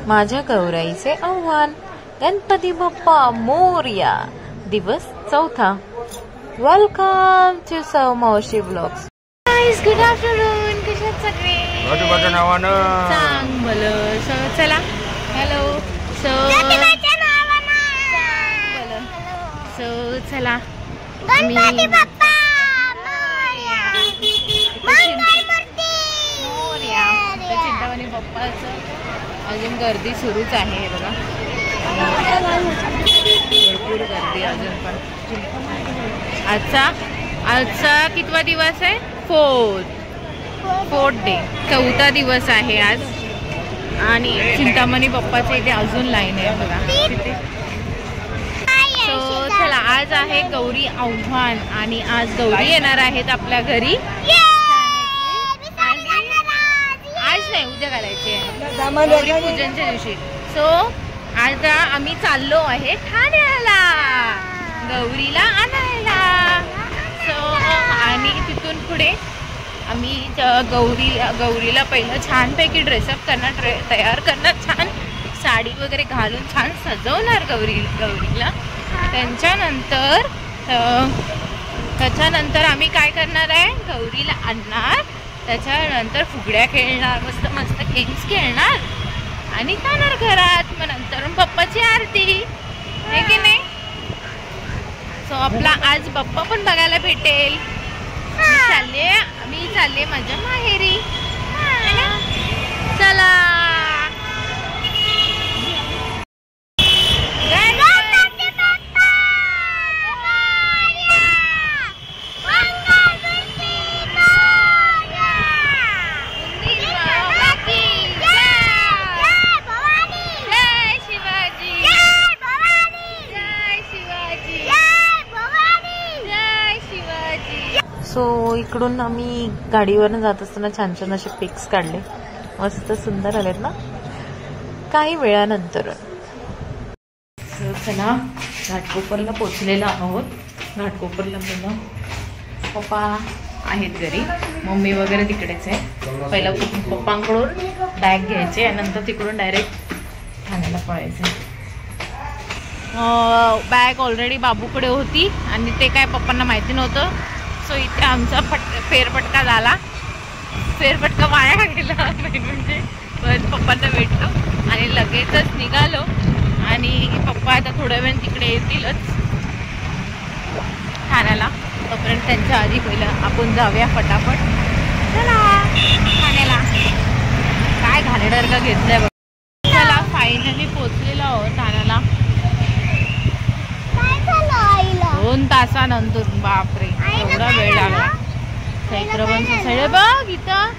माझ्या गौराईचे आव्हान. गणपती बाप्पा मोरया. दिवस 4. वेलकम टू सौ मावशी ब्लॉग्स. Guys, good afternoon. कसे आहात सगळे? गणपतीच्या नावानं चांगलं. सो चला. हॅलो. सो चला गणपती बाप्पा मोरया. चिंतामणी बाप्पाचं अजून गर्दी सुरूच आहे बघा. भरपूर गर्दी अजून पण. आजचा कितवा दिवस आहे? 4th day. 4था दिवस आहे आज. आणि चिंतामणी बाप्पाच्या इथे अजून लाईन आहे बघा तिथे. सो चला, आज आहे गौरी आव्हान आणि आज गौरी येणार आहेत आपल्या घरी. आज नाही, उद्या करायचे गौरी पूजनच्या दिवशी. सो आज आम्ही चाललो आहे ठाण्याला गौरीला आणायला. सो आणि तिथून पुढे आम्ही गौरीला पहिलं छानपैकी ड्रेसअप करणार, तयार करणार, छान साडी वगैरे घालून छान सजवणार गौरीला. त्याच्यानंतर आम्ही काय करणार आहे, गौरीला आणणार. त्याच्यानंतर फुगड्या खेळणार, मस्त मस्त गेम्स खेळणार आणि जाणार घरात. मग नंतर बाप्पाची आरती आहे की नाही. सो आपला आज बाप्पा पण बघायला भेटेल. मी चालले माझ्या माहेरी. चला. सो इकडून आम्ही गाडीवरनं जात असताना छान छान असे पिक्स काढले. मस्त सुंदर आलेत ना काही वेळानंतर. चला, घाटकोपरला पोचलेलो आहोत. घाटकोपरला गेलो. पप्पा आहेत घरी, मम्मी वगैरे तिकडेच आहे. पहिला पप्पांकडून बॅग घ्यायचे आणि नंतर तिकडून डायरेक्ट ठाण्याला पळायचे. बॅग ऑलरेडी बाबूकडे होती आणि ते काय पप्पांना माहिती नव्हतं. सो इथे आमचा फेरफटका झाला. फेरफटका वाया गेला म्हणजे. पण पप्पांना भेटलो आणि लगेचच निघालो. आणि पप्पा आता थोड्या वेळ तिकडे येतीलच ठाण्याला. तोपर्यंत त्यांच्या आधी पहिलं आपण जाऊया फटाफट. चला ठाण्याला. काय घाणेरडा का घेतलंय बघ. चला, फायनली पोचलेलो आहोत ठाण्याला 2 तासानंतर. बापरे, एवढा वेळ लागला. चैत्रवन सोसायटी बघ इथं.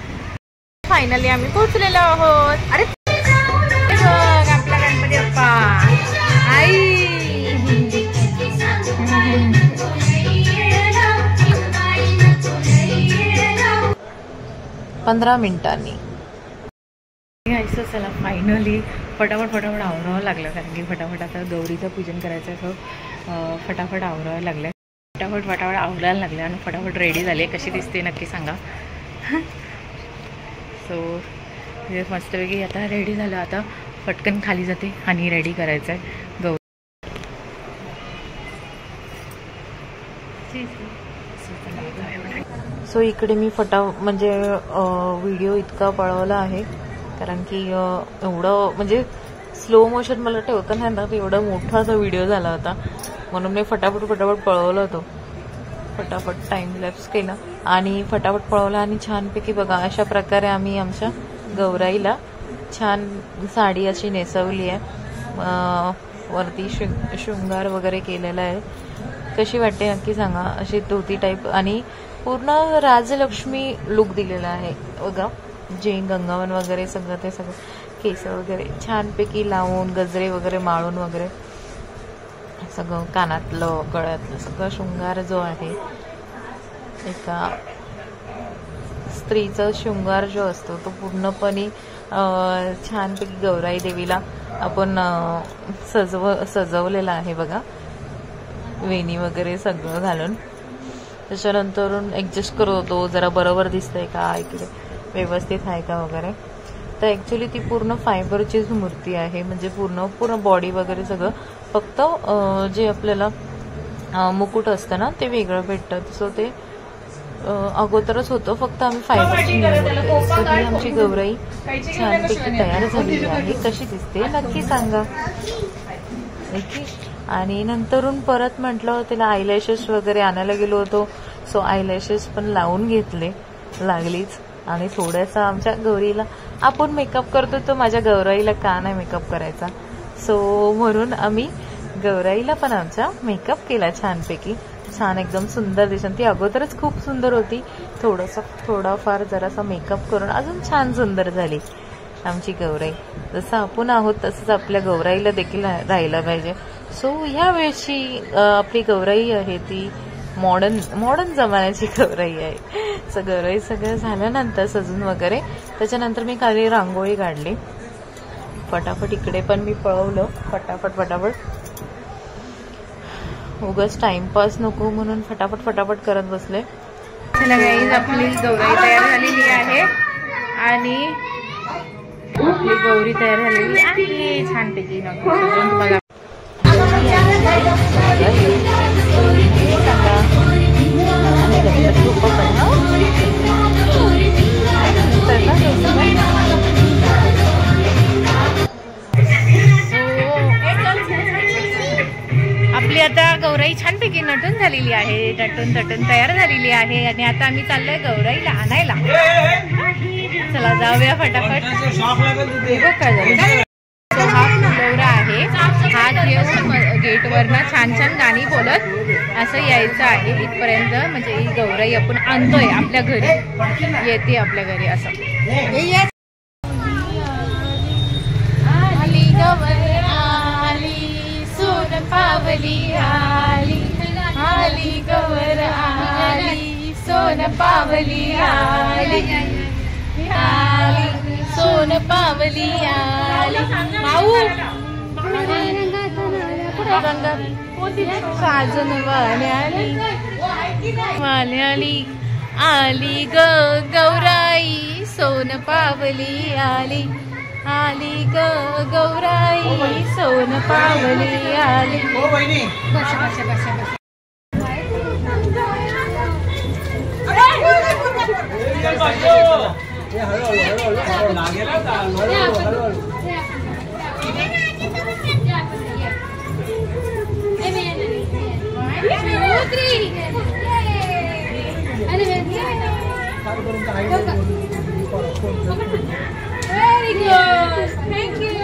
फायनली आम्ही पोहोचलेलो आहोत. अरे बघ आपला गणपती बाप्पा. आई 15 मिनिटांनी. चला, फायनली फटाफट आवरावं लागलं. कारण की फटाफट आता गौरीचं पूजन करायचं आहे. सो फटाफट आवरावं लागलं. फटाफट आवरायला लागलं आणि फटाफट रेडी झाले. कशी दिसते नक्की सांगा. सो मस्तपैकी आता रेडी झालं. आता पटकन खाली जाते आणि रेडी करायचं आहे गौरी. सो इकडे मी म्हणजे व्हिडिओ इतका पळवला आहे कारण की एवढं म्हणजे स्लो मोशन मला ठेवता नाही ना. एवढा मोठा असा व्हिडिओ झाला होता म्हणून मी फटाफट पळवलं होतं. फटाफट टाइम लॅप्स केला आणि फटाफट पळवला. आणि छानपैकी बघा अशा प्रकारे आम्ही आमच्या गौराईला छान साडी अशी नेसवली आहे. वरती शृंगार वगैरे केलेला आहे. कशी वाटते नक्की सांगा. अशी धोती टाईप आणि पूर्ण राजलक्ष्मी लुक दिलेला आहे बघा. जे गंगावन वगैरे सगळं ते सगळं केस वगैरे छानपैकी लावून, गजरे वगैरे माळून वगैरे सगळं, कानातलं गळ्यातलं सगळं शृंगार जो आहे, एका स्त्रीचा शृंगार जो असतो तो पूर्णपणे छानपैकी गौराई देवीला आपण सजवलेला आहे बघा. वेणी वगैरे सगळं घालून. त्याच्यानंतर ॲडजस्ट करत होतो जरा बरोबर दिसतंय का, इकडे व्यवस्थित आहे का वगैरे. तर ॲक्च्युली ती पूर्ण फायबरचीच मूर्ती आहे, म्हणजे पूर्ण बॉडी वगैरे सगळं, फक्त जे आपल्याला मुकुट असतं ना ते वेगळं भेटतं. सो ते अगोदरच होतं, फक्त आम्ही फायबरची निवडली. सो ही आमची गौराई छानपैकी तयार झालेली आहे. कशी दिसते नक्की सांगा. आणि नंतरून परत म्हटलं तिला आयलॅशेस वगैरे आणायला गेलो होतो. सो आयलॅशेस पण लावून घेतले लागलीच. आणि थोड्यासा आमच्या गौरीला आपण मेकअप करतो, तो माझ्या गौराईला का नाही मेकअप करायचा. सो म्हणून आम्ही गौराईला पण आमचा मेकअप केला छानपैकी. छान एकदम सुंदर दिसून, ती अगोदरच खूप सुंदर होती. थोडाफार जरासा मेकअप करून अजून छान सुंदर झाली आमची गौराई. जसं आपण आहोत तसंच आपल्या गौराईला देखील राहायला पाहिजे. सो ह्या वेळची आपली गौराई आहे ती मॉडर्न जमान्याची गौराई आहे. सो गौराई सगळं झाल्यानंतर सजून वगैरे त्याच्यानंतर मी खाली रांगोळी काढली फटाफट. इकडे पण मी पळवलं फटाफट. उगाच टाइमपास नको म्हणून फटाफट करत बसले. चला गाईज, आपली गौराई तयार झालेली आहे आणि आपली गौरी तयार झालेली आहे छानपैकी. तुम्हाला आपली आता गौराई छानपैकी नटून झालेली आहे, नटून तयार झालेली आहे. आणि आता आम्ही चाललोय गौराईला आणायला. चला जाऊया फटाफट. हा गौरा आहे, हात घेऊन गेटवरनं छान गाणी बोलत असं यायचं आहे इथपर्यंत. म्हणजे ही गौराई आपण आणतोय आपल्या घरी, येते आपल्या घरी असं. आली गौर आली, सोन पावली आली, आली गौर आली, सोन पावली आली, आली सोन पावली आली. माऊ साजन वाल्याली आली ग गौराई, सोन पावली आली, आली ग गौराई, सोन पावली आली. Very good. Thank you.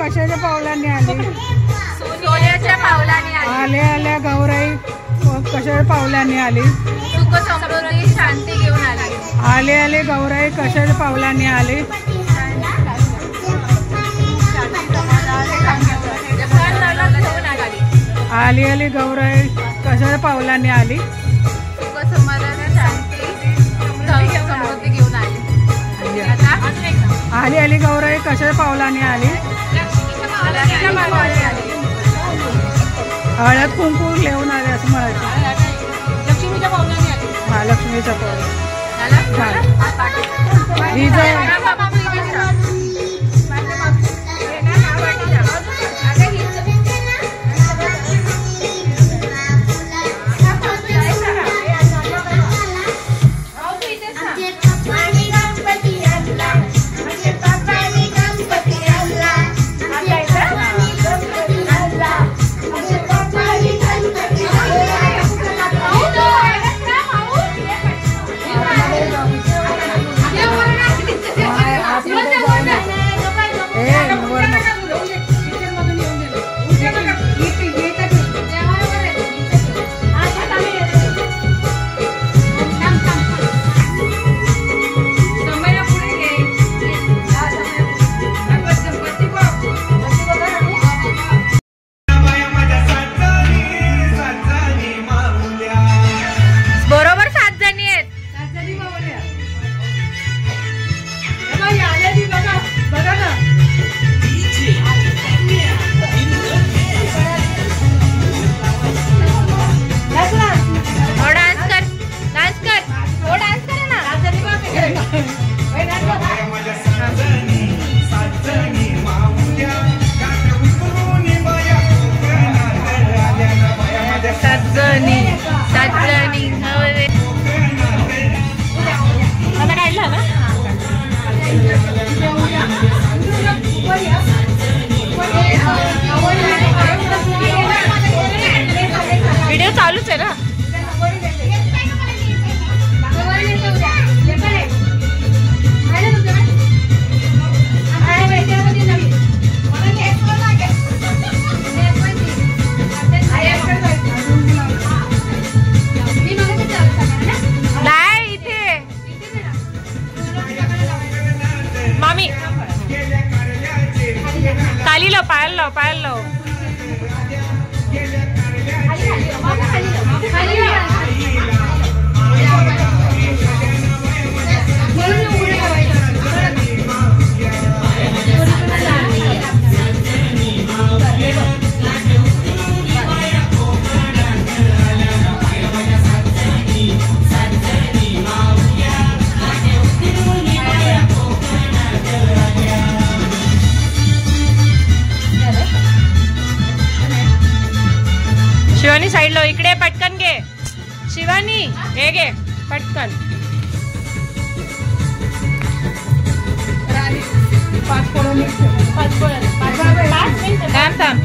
कशाच्या पावलांनी आली? सोन्याच्या पावलाने आली. आले आल्या गौराई कशाच्या पावलांनी आली? सुख समृद्धी शांती घेऊन आली. आले आले गौराई कशाच्या पावलांनी आली? आली आली गौराई कशाच्या पावलांनी आली? सुख समाधान शांती समृद्धी घेऊन आली. आली आली गौराई कशाच्या पावलांनी आली? हळद कुंकू घेऊन आले असं म्हणायचं. लक्ष्मीच्या पावलाने आली. हा लक्ष्मीच्या पावला. ही व्हिडिओ चालूच आहे ना. मामी खाली लो, पायल लो, पायल लो. शिवानी साइड लो, इकडे पटकन घे. शिवानी हे घे पटकन. थांब थांब.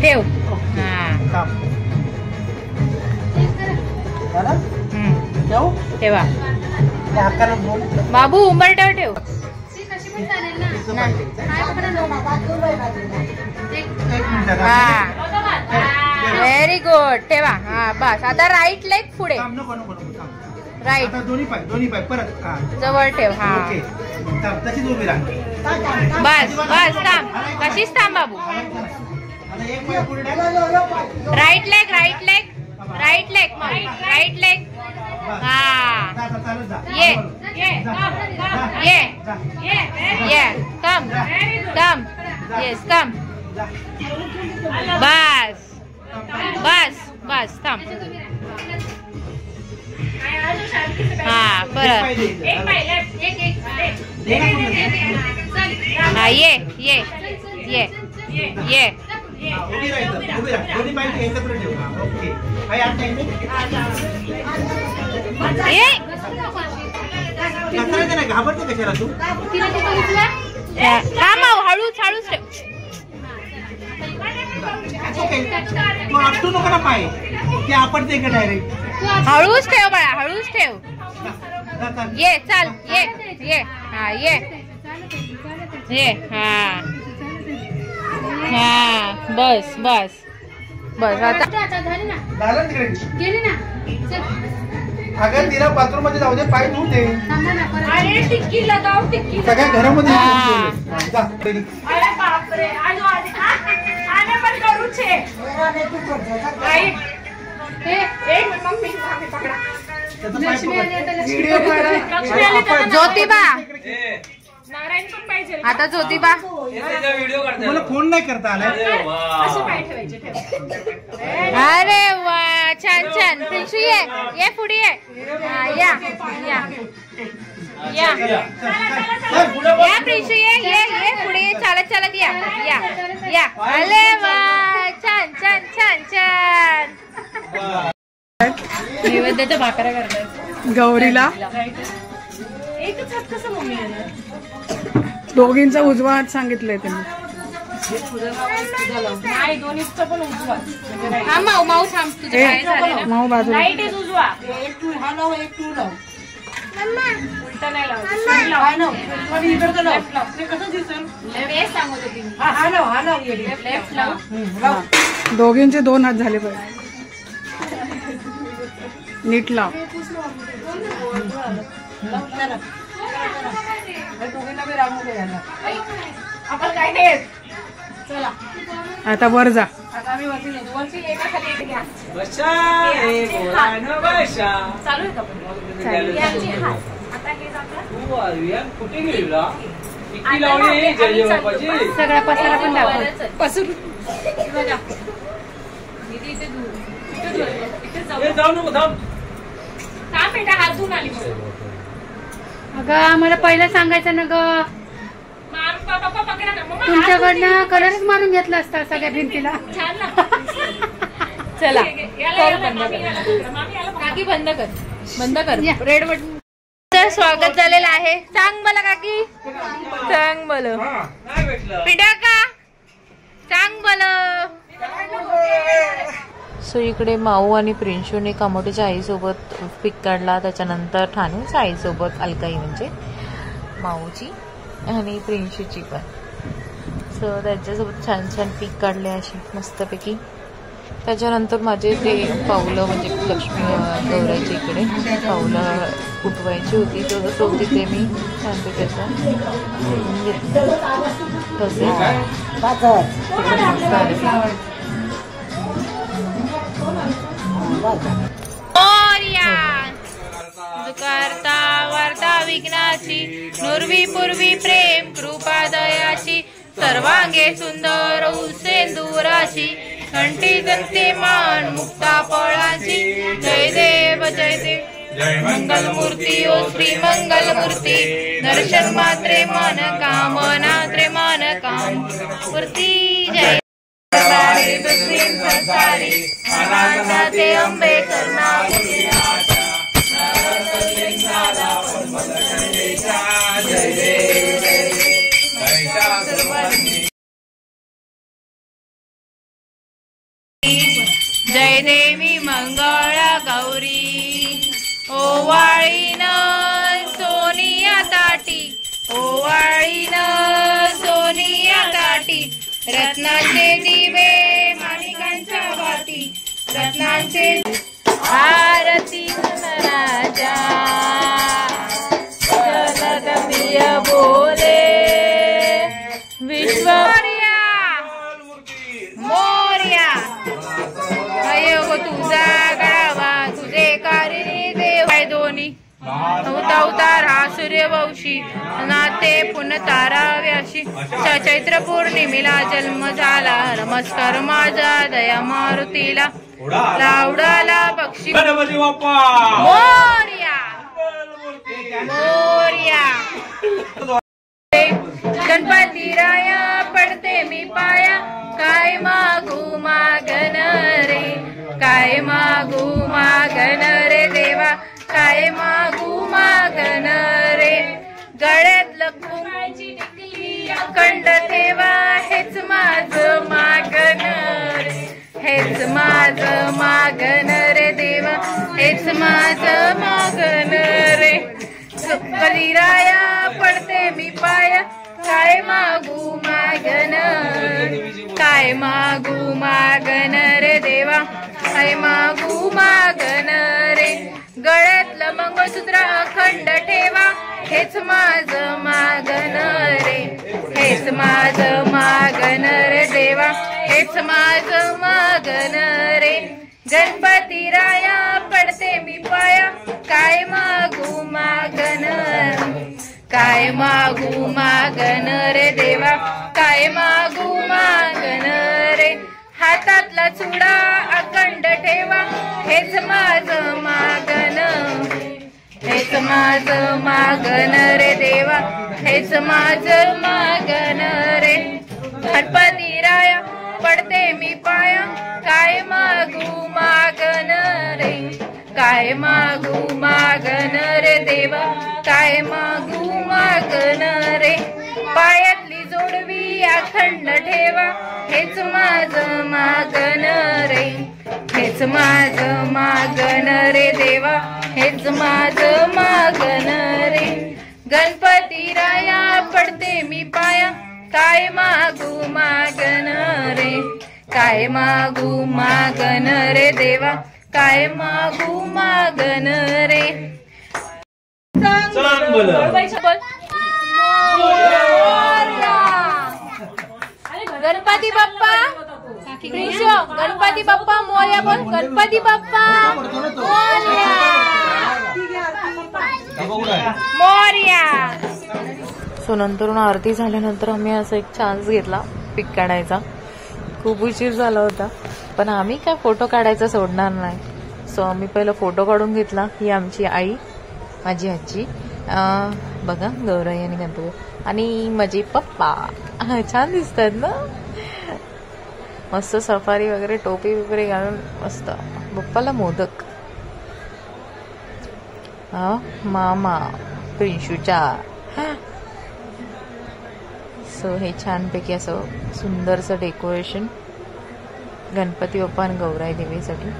ठेव. ठेवा बाबू, उंबरठ्यावर ठेव. हा व्हेरी गुड. ठेवा. हा बस. आता राईट लेग पुढे. राईट. दोन्ही पाय परत जवळ ठेव. हा तशीच उभी राहा. बस बस. थांब. कशीच थांब बाबू. Right leg, right leg, right leg, right leg. हा ये ये ये. Come come. Yes come. बस बस बस. थांब. हा परत. हा ये ये ये ये. घाबरते कशाला तू? हळूच हळूच ठेव. तू आपटू नको ना पाय, ते आपटते का डायरेक्ट. हळूच ठेव बाळा, हळूच ठेव. ये चाल, ये ये हा ये ये हा हा बस बस बस. आता झालं तिकडे. अगं तिला बाथरूम मध्ये जाऊ दे, पाय धुवू दे. टिक्की लगाव, टिक्की सगळ्या घरामध्ये जा. अरे बापरे, आने पण करू छे. आई मम्मी पकडा. ज्योतिबा नारायण पण पाहिजे. आता ज्योतिबा मला फोन नाही करता आला. असे पाय ठेवायचे. अरे वा छान छान. प्रिन्शू ये पुढे ये. या या या या प्रिन्शू ये पुढे ये. चालत चालत या या या. अरे वा छान छान छान छान. नैवेद्याच्या भाकऱ्या करतात गौरीला. एकच हात कसं मम्मी दोघींचा उजवा हात सांगितलंय त्यांनी. नाही, दोन्हीचं पण उजवा. हा माऊ माऊ थांब, तुझे पाय झाले ना. माऊ बाजूला. लाईट आहे उजवा. हा लाव, एक टू लाव. उलटा नाही लाव. कसं दिसेल? लेफ्ट सांगत होती. हा लाव लेफ्ट लाव. दोघींचे 2 हात झाले पाहिजे. नीट लाव. आपण काय नाही. चला आता वर जा. आता आम्ही वरती एका खाली एक घ्या. चालू आहे का पण? आता हे सगळा पसारा पण दाखव. पसरून बघा. इथे जाऊ नको. थांब बेटा, हात धुवून आली. अगं आम्हाला पहिला सांगायचं ना ग. पप्पा पकडा ना. तुमच्याकडनं कलरच मारून घेतला असता सगळ्या भिंतीला. छान लागतं. चला काकी बंद कर, बंद कर. Red button. स्वागत झालेलं आहे. सांग मला काकी, सांग मला. पिढा का सांग मला. सो इकडे माऊ आणि प्रिन्शूने कामोटीच्या आईसोबत पिक काढला. त्याच्यानंतर ठाणूच्या आईसोबत अलकाई म्हणजे माऊची आणि प्रिन्शूची पण. सो त्याच्यासोबत छान छान पिक काढले अशी मस्तपैकी. त्याच्यानंतर माझे ते पावलं म्हणजे लक्ष्मी गौराईच्या इकडे पावलं उठवायची होती, तो तिथे मी छानपैकी असं घेतलं. तसे करता वार्ता विघ्नाची, नुरवी पूर्वी प्रेम कृपा दयाची, सर्वांगे सुंदर उसेंदुराची, घंटी जगते मान मुक्ता फळाची. जय देव जय देव मंगल मूर्ती ओ श्री मंगल मूर्ती, दर्शन मात्रे मन कामना त्रे मन काम मूर्ती. जय संसारी ते अंबे करुणा जय देवी मंगळा गौरी. ओवाळीन सोनिया ताटी, ओवाळीन सोनिया ताटी, रत्नाचे दिवे माणिकांच्या वाटी, रत्नाचे आरती राजा जगदंबिय बोले विश्वमोर्या मोर्या. अयो तुझा गळावा तुझे कार्य देव दोन्ही अवतार हा सूर्यवंशी नाते पुन ताराव्याशी. चैत्र पौर्णिमेला जन्म झाला, नमस्कार माझा दया मारुतीला. लावडाला पक्षी मोर्या मोर्या. गणपती राया पडते मी पाया, काय मागू मागन रे, काय मागू मागन रे देवा, काय मागू मागन रे. गळ्यात लक्ष्मीची टिकली अखंड ठेवा, हेच माझं मागन हेच माझं मागण रे देवा, हेच माझं मागण रे. कलिराया पडते मी पाया, काय मागू मागन, काय मागू मागन रे देवा, काय मागू मागन रे. गळ्यातलं मंगळसूत्र अखंड ठेवा, हेच माझं मागन रे, हेच माझं मागन रे देवा, हेच माझं मागन रे. गणपती राया पडते मी पाया, काय मागू मागन, काय मागू मागन रे देवा, काय मागू मागन रे. हातातला चुडा अखंड ठेवा, हेच माझं मागन, हेच माझं मागन रे देवा, हेच माझं मागन रे. गणपती राया पडते मी पाया, काय मागू मागन रे, काय मागू मागन रे देवा, काय मागू मागन रे. पायातली जोडवी अखंड ठेवा, हेच माझं मागन रे, हेच माझं मागन रे देवा, हेच माझं मागन रे. गणपती राया पडते मी पाया, काय मागू मागन रे, काय मागू मागन रे देवा, काय मागू मागन रे. गणपती बाप्पा गणपती बाप्पा मोरया, बोल गणपती बाप्पा मोरया. सो नंतरून आरती झाल्यानंतर आम्ही असा एक चान्स घेतला पिक काढायचा. खूप उशीर झाला होता, पण आम्ही काय फोटो काढायचा सोडणार नाही. सो आम्ही पहिला फोटो काढून घेतला. ही आमची आई, माझी आजी, बघा गौराई आणि गणपती, आणि माझे पप्पा. छान दिसतात ना, मस्त सफारी वगैरे, टोपी वगैरे घालून मस्त. पप्पाला मोदक, मामा प्रिन्शूच्या. सो हे छानपैकी असं सुंदरसं डेकोरेशन गणपती बाप्पा आणि गौराई देवीसाठी.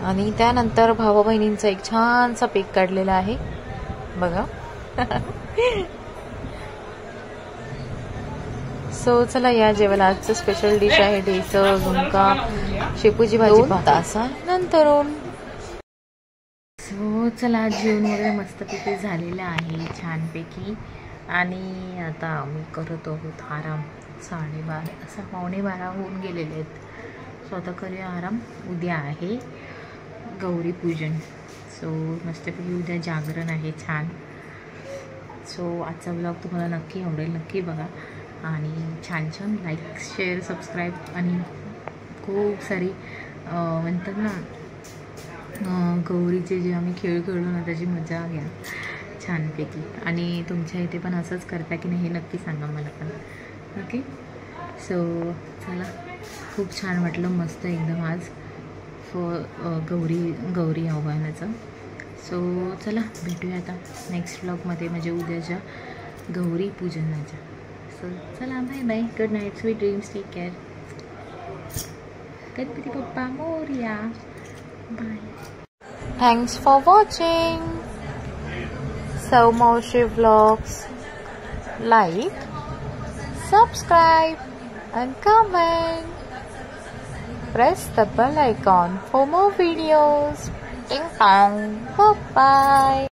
आणि त्यानंतर भावा बहिणींचा एक छानसा पिक काढलेला आहे बघा. सो चला या जेवायला. आजचं स्पेशल डिश आहे ढेसळ, झुणका, शेपूची भाजी तासानंतरून. सो चला जेवण वगैरे मस्तपैकी झालेलं आहे छानपैकी. आणि आता आम्ही करत आहोत आराम. 12:30 असं 12:15 होऊन गेलेले आहेत. सो आता करूया आराम. उद्या आहे गौरी पूजन. सो मस्तपैकी उद्या जागरण आहे छान. सो आजचा ब्लॉग तुम्हाला नक्की आवडेल, नक्की बघा. आणि छान छान लाईक, शेअर, सबस्क्राईब आणि खूप सारी म्हणतात ना गौरीचे जे आम्ही खेळ खेळलो ना त्याची मजा घ्या छानपैकी. आणि तुमच्या इथे पण असंच करता की नाही हे नक्की सांगा मला पण. ओके. सो चला, खूप छान वाटलं, मस्त एकदम आज गौरी आव्हानाचं. सो चला भेटूया आता नेक्स्ट ब्लॉगमध्ये, म्हणजे उद्याच्या गौरी पूजनाच्या. सो चला, bye bye, good night, sweet dreams, take care. Ganpati Bappa Morya. Bye. Thanks for watching Sau Mavshi vlogs. Like, subscribe and comment. Press the bell icon for more videos. Ding dong. Bye bye.